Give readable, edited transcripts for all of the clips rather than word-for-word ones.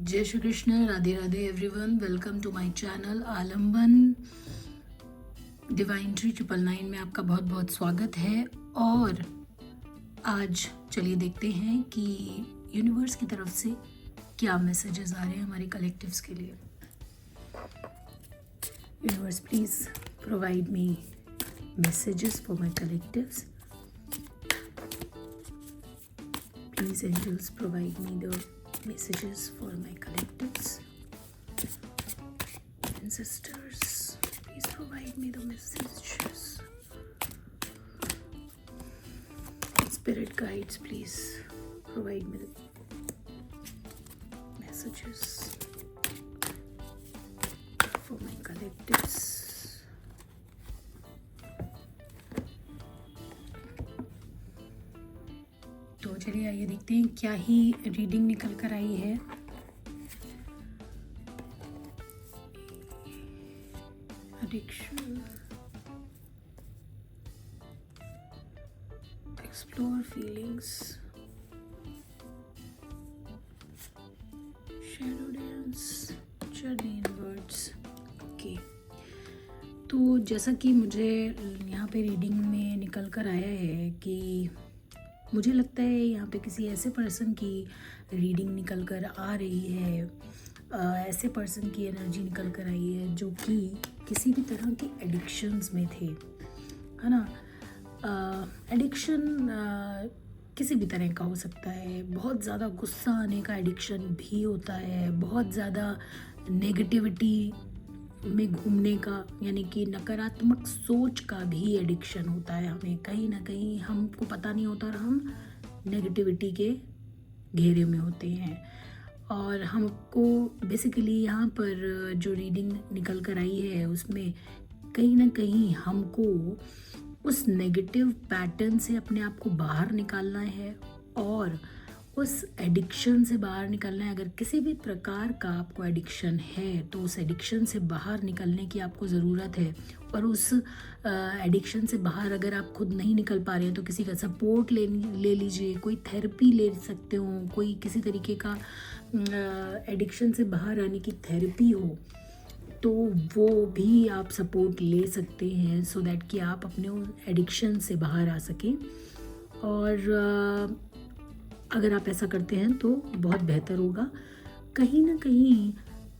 जय Shri Krishna, Radhe Radhe everyone. Welcome to my channel Alamban divine tree 999 में आपका बहुत बहुत स्वागत है। और आज चलिए देखते हैं कि यूनिवर्स की तरफ से क्या मैसेजेस आ रहे हैं हमारे कलेक्टिव्स के लिए। Universe please provide me messages for my collectives. Please angels provide me the messages for my collectives. Ancestors, please provide me the messages. Spirit guides, please provide me the messages for my collectives. तो चलिए आइए देखते हैं क्या ही reading निकल कर आई है। Addiction, explore feelings, shadow dance, journey inwards. Okay, तो जैसा कि मुझे यहाँ पे रीडिंग में निकल कर आया है कि मुझे लगता है यहाँ पे किसी ऐसे पर्सन की रीडिंग निकल कर आ रही है, ऐसे पर्सन की एनर्जी निकल कर आई है जो कि किसी भी तरह के एडिक्शंस में थे, है ना। एडिक्शन किसी भी तरह का हो सकता है। बहुत ज़्यादा गुस्सा आने का एडिक्शन भी होता है, बहुत ज़्यादा नेगेटिविटी में घूमने का यानी कि नकारात्मक सोच का भी एडिक्शन होता है। हमें कहीं ना कहीं हमको पता नहीं होता और हम नेगेटिविटी के घेरे में होते हैं। और हमको बेसिकली यहाँ पर जो रीडिंग निकल कर आई है उसमें कहीं ना कहीं हमको उस नेगेटिव पैटर्न से अपने आप को बाहर निकालना है और उस एडिक्शन से बाहर निकलना है। अगर किसी भी प्रकार का आपको एडिक्शन है तो उस एडिक्शन से बाहर निकलने की आपको ज़रूरत है। और उस एडिक्शन से बाहर अगर आप खुद नहीं निकल पा रहे हैं तो किसी का सपोर्ट ले लीजिए। कोई थेरेपी ले सकते हो, कोई किसी तरीके का एडिक्शन से बाहर आने की थेरेपी हो तो वो भी आप सपोर्ट ले सकते हैं सो दैट कि आप अपने एडिक्शन से बाहर आ सकें। और अगर आप ऐसा करते हैं तो बहुत बेहतर होगा। कहीं ना कहीं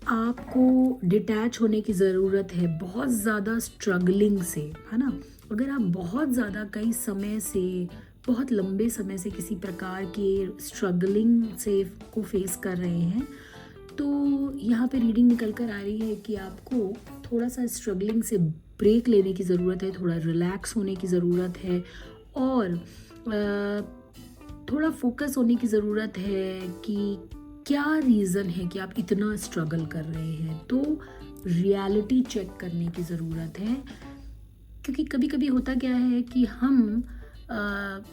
आपको डिटैच होने की ज़रूरत है बहुत ज़्यादा स्ट्रगलिंग से, है ना। अगर आप बहुत ज़्यादा कई समय से, बहुत लंबे समय से किसी प्रकार के स्ट्रगलिंग से को फेस कर रहे हैं तो यहाँ पे रीडिंग निकल कर आ रही है कि आपको थोड़ा सा स्ट्रगलिंग से ब्रेक लेने की ज़रूरत है, थोड़ा रिलैक्स होने की ज़रूरत है और थोड़ा फोकस होने की ज़रूरत है कि क्या रीज़न है कि आप इतना स्ट्रगल कर रहे हैं। तो रियलिटी चेक करने की ज़रूरत है, क्योंकि कभी कभी होता क्या है कि हम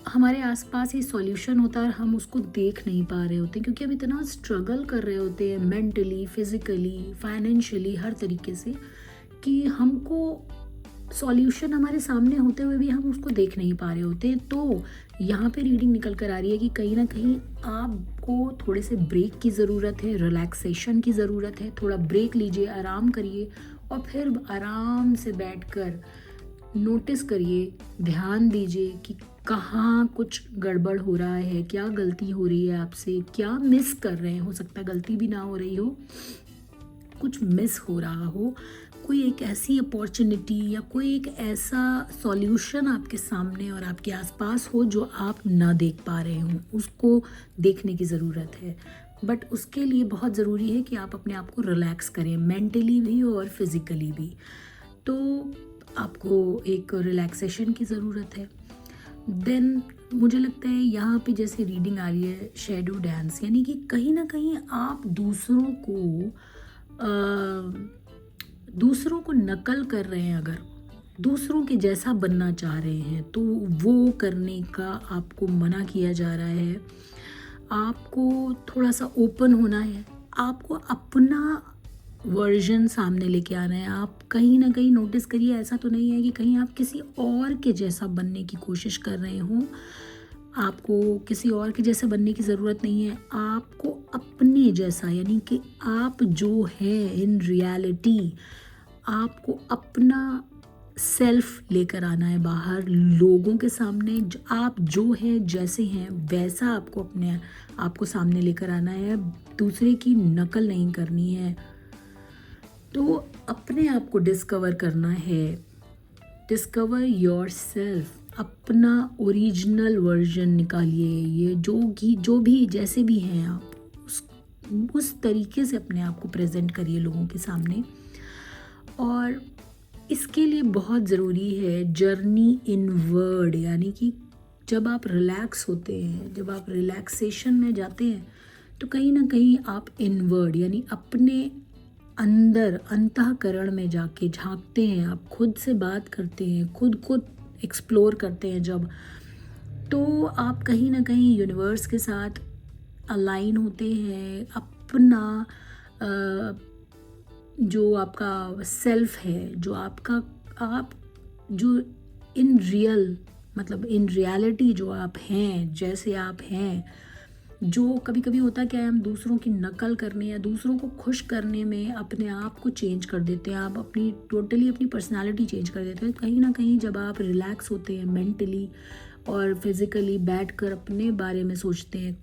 हमारे आसपास ही सॉल्यूशन होता है और हम उसको देख नहीं पा रहे होते क्योंकि हम इतना स्ट्रगल कर रहे होते हैं मेंटली, फिज़िकली, फाइनेंशियली, हर तरीके से कि हमको सॉल्यूशन हमारे सामने होते हुए भी हम उसको देख नहीं पा रहे होते। तो यहाँ पे रीडिंग निकल कर आ रही है कि कहीं ना कहीं आपको थोड़े से ब्रेक की ज़रूरत है, रिलैक्सेशन की ज़रूरत है। थोड़ा ब्रेक लीजिए, आराम करिए और फिर आराम से बैठकर नोटिस करिए, ध्यान दीजिए कि कहाँ कुछ गड़बड़ हो रहा है, क्या गलती हो रही है आपसे, क्या मिस कर रहे हैं। हो सकता है गलती भी ना हो रही हो, कुछ मिस हो रहा हो, कोई एक ऐसी अपॉर्चुनिटी या कोई एक ऐसा सॉल्यूशन आपके सामने और आपके आसपास हो जो आप ना देख पा रहे हो, उसको देखने की ज़रूरत है। बट उसके लिए बहुत ज़रूरी है कि आप अपने आप को रिलैक्स करें, मेंटली भी और फिज़िकली भी। तो आपको एक रिलैक्सेशन की ज़रूरत है। देन मुझे लगता है यहाँ पे जैसे रीडिंग आ रही है शैडो डांस, यानी कि कहीं ना कहीं आप दूसरों को नकल कर रहे हैं। अगर दूसरों के जैसा बनना चाह रहे हैं तो वो करने का आपको मना किया जा रहा है। आपको थोड़ा सा ओपन होना है, आपको अपना वर्जन सामने लेके आना है। आप कहीं ना कहीं नोटिस करिए, ऐसा तो नहीं है कि कहीं आप किसी और के जैसा बनने की कोशिश कर रहे हों। आपको किसी और के जैसा बनने की ज़रूरत नहीं है, आपको अपने जैसा यानी कि आप जो है इन रियलिटी आपको अपना सेल्फ लेकर आना है बाहर लोगों के सामने। आप जो है जैसे हैं वैसा आपको अपने आपको सामने लेकर आना है, दूसरे की नकल नहीं करनी है। तो अपने आप को डिस्कवर करना है, डिस्कवर योर सेल्फ, अपना ओरिजिनल वर्जन निकालिए। ये जो भी जैसे भी हैं आप उस तरीके से अपने आप को प्रेजेंट करिए लोगों के सामने। और इसके लिए बहुत ज़रूरी है जर्नी इनवर्ड, यानी कि जब आप रिलैक्स होते हैं, जब आप रिलैक्सेशन में जाते हैं तो कहीं ना कहीं आप इनवर्ड यानी अपने अंदर अंतःकरण में जाके झांकते हैं, आप खुद से बात करते हैं, खुद को एक्सप्लोर करते हैं जब, तो आप कहीं ना कहीं यूनिवर्स के साथ अलाइन होते हैं। अपना जो आपका सेल्फ है, जो आपका आप जो इन रियल मतलब इन रियलिटी जो आप हैं, जैसे आप हैं, जो कभी कभी होता क्या है हम दूसरों की नकल करने या दूसरों को खुश करने में अपने आप को चेंज कर देते हैं, आप अपनी टोटली अपनी पर्सनालिटी चेंज कर देते हैं। कहीं ना कहीं जब आप रिलैक्स होते हैं मेंटली और फिज़िकली, बैठकर अपने बारे में सोचते हैं,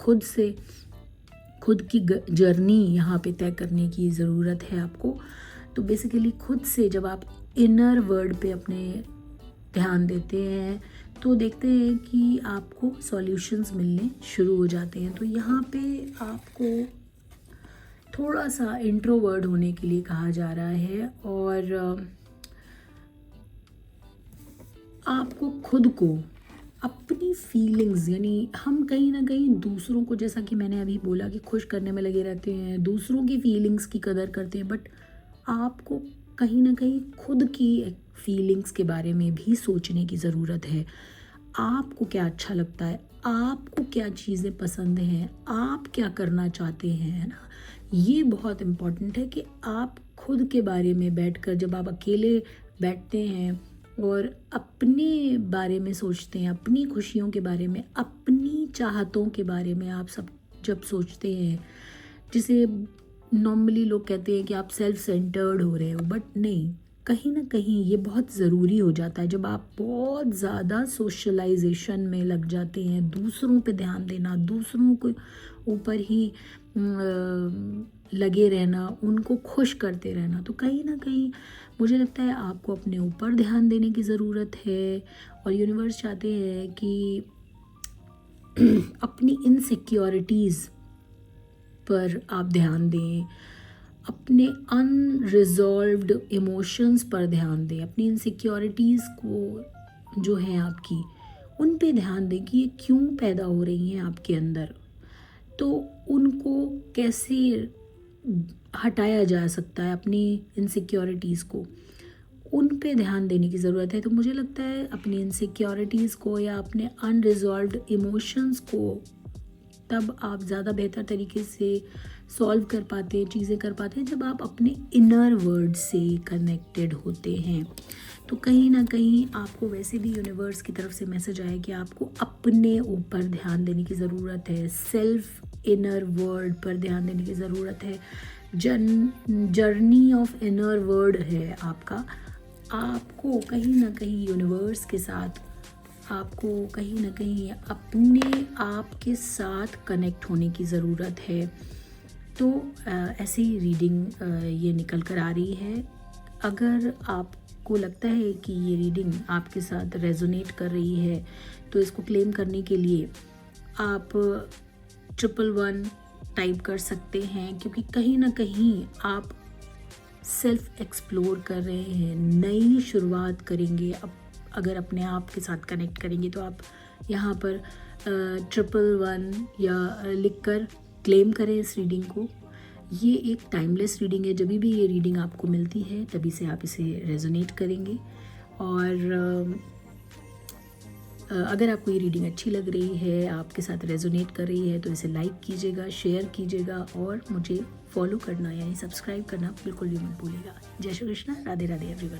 खुद की जर्नी यहाँ पे तय करने की ज़रूरत है आपको। तो बेसिकली खुद से जब आप इनर वर्ल्ड पे अपने ध्यान देते हैं तो देखते हैं कि आपको सॉल्यूशंस मिलने शुरू हो जाते हैं। तो यहाँ पे आपको थोड़ा सा इंट्रोवर्ट होने के लिए कहा जा रहा है और आपको खुद को अपनी फीलिंग्स यानी हम कहीं ना कहीं दूसरों को, जैसा कि मैंने अभी बोला कि खुश करने में लगे रहते हैं, दूसरों की फीलिंग्स की कदर करते हैं, बट आपको कहीं ना कहीं खुद की फीलिंग्स के बारे में भी सोचने की ज़रूरत है। आपको क्या अच्छा लगता है, आपको क्या चीज़ें पसंद हैं, आप क्या करना चाहते हैं, है ना। ये बहुत इम्पॉर्टेंट है कि आप खुद के बारे में बैठकर जब आप अकेले बैठते हैं और अपने बारे में सोचते हैं, अपनी खुशियों के बारे में, अपनी चाहतों के बारे में आप सब जब सोचते हैं, जिसे नॉर्मली लोग कहते हैं कि आप सेल्फ सेंटर्ड हो रहे हो, बट नहीं, कहीं ना कहीं ये बहुत ज़रूरी हो जाता है जब आप बहुत ज़्यादा सोशलाइजेशन में लग जाते हैं, दूसरों पे ध्यान देना, दूसरों के ऊपर ही लगे रहना, उनको खुश करते रहना। तो कहीं ना कहीं मुझे लगता है आपको अपने ऊपर ध्यान देने की ज़रूरत है और यूनिवर्स चाहते हैं कि अपनी इनसिक्योरिटीज़ पर आप ध्यान दें, अपने अनरिजॉल्व्ड इमोशंस पर ध्यान दें, अपनी इनसिक्योरिटीज़ को जो है आपकी उन पे ध्यान दें कि ये क्यों पैदा हो रही हैं आपके अंदर, तो उनको कैसे हटाया जा सकता है, अपनी इनसिक्योरिटीज़ को उन पे ध्यान देने की ज़रूरत है। तो मुझे लगता है अपनी इनसिक्योरिटीज़ को या अपने अनरिजॉल्व्ड इमोशंस को तब आप ज़्यादा बेहतर तरीके से सॉल्व कर पाते हैं, चीज़ें कर पाते हैं जब आप अपने इनर वर्ल्ड से कनेक्टेड होते हैं। तो कहीं ना कहीं आपको वैसे भी यूनिवर्स की तरफ से मैसेज आया कि आपको अपने ऊपर ध्यान देने की ज़रूरत है, सेल्फ इनर वर्ल्ड पर ध्यान देने की ज़रूरत है। जर्नी ऑफ इनर वर्ल्ड है आपका, आपको कहीं ना कहीं यूनिवर्स के साथ, आपको कहीं ना कहीं अपने आप के साथ कनेक्ट होने की ज़रूरत है। तो ऐसी रीडिंग ये निकल कर आ रही है। अगर आपको लगता है कि ये रीडिंग आपके साथ रेजोनेट कर रही है तो इसको क्लेम करने के लिए आप 111 टाइप कर सकते हैं, क्योंकि कहीं ना कहीं आप सेल्फ एक्सप्लोर कर रहे हैं, नई शुरुआत करेंगे। अब अगर अपने आप के साथ कनेक्ट करेंगे तो आप यहाँ पर 111 या लिखकर क्लेम करें इस रीडिंग को। ये एक टाइमलेस रीडिंग है, जब भी ये रीडिंग आपको मिलती है तभी से आप इसे रेजोनेट करेंगे। और अगर आपको ये रीडिंग अच्छी लग रही है, आपके साथ रेजोनेट कर रही है, तो इसे लाइक कीजिएगा, शेयर कीजिएगा और मुझे फॉलो करना यानी सब्सक्राइब करना बिल्कुल भी मत भूलिएगा। जय श्री कृष्णा, राधे राधे एवरीवन।